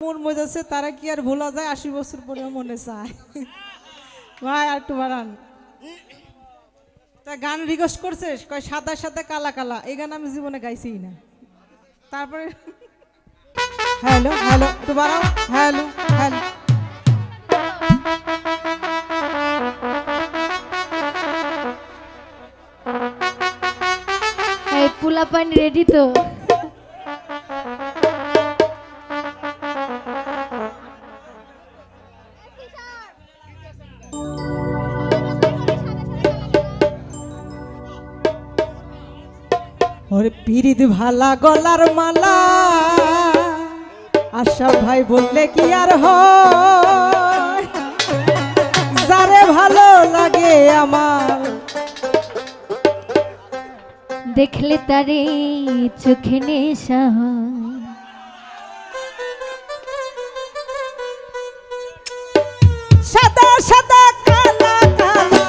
মন মজাছে তারা কি আর ভোলা যায়? 80 বছর পরেও মনে চায়। ভাই আর একটু বাড়ান। তা গান রিকোয়েস্ট করছে, কয় সাদা সাদা কালা কালা, এই গান আমি জীবনে গাইছি না। তারপরে হ্যালো হ্যালো একটু বাড়াও, হ্যালো হ্যালো। এই পোলা পানি রেডি তো? ওরে পিরিত ভালা গলার মালা, আশা ভাই বললে কি আর হয়? যারে ভালো লাগে আমার দেখলে তারে চোখে নেশা হয়। সাদা সাদা কালা কালা,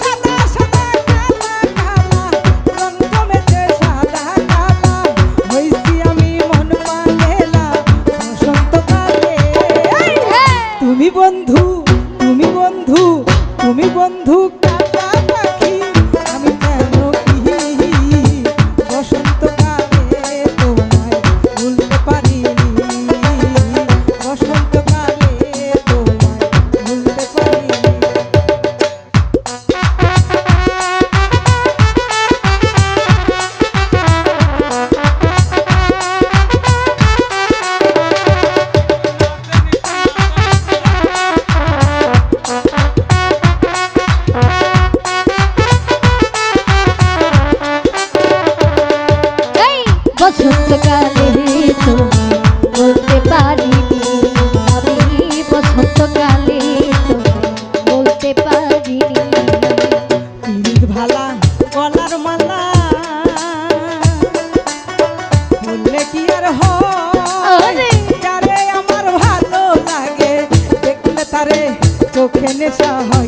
সাদা সাদা কালা কালা, রং জমেছে সাদা কালা, হইছি আমি মন পাগেলা বসন্তকালে। তুমি বন্ধু, তুমি বন্ধু, তুমি বন্ধু কালা পাখি, আমি কেন কি বসন্তকালে তোমায় ভুলতে পারিনি, বসন্তকালে তোমায় ভুলতে পারিনি। এই বসন্তকালে তোমায় বলতে পারিনি, আমি বসন্তকালে তোমায় বলতে পারিনি। পিরিত ভালা গলার মালা, বললে কি আর হয়? যারে আমার ভালো লাগে দেখলে তারে চোখে নেশা হয়।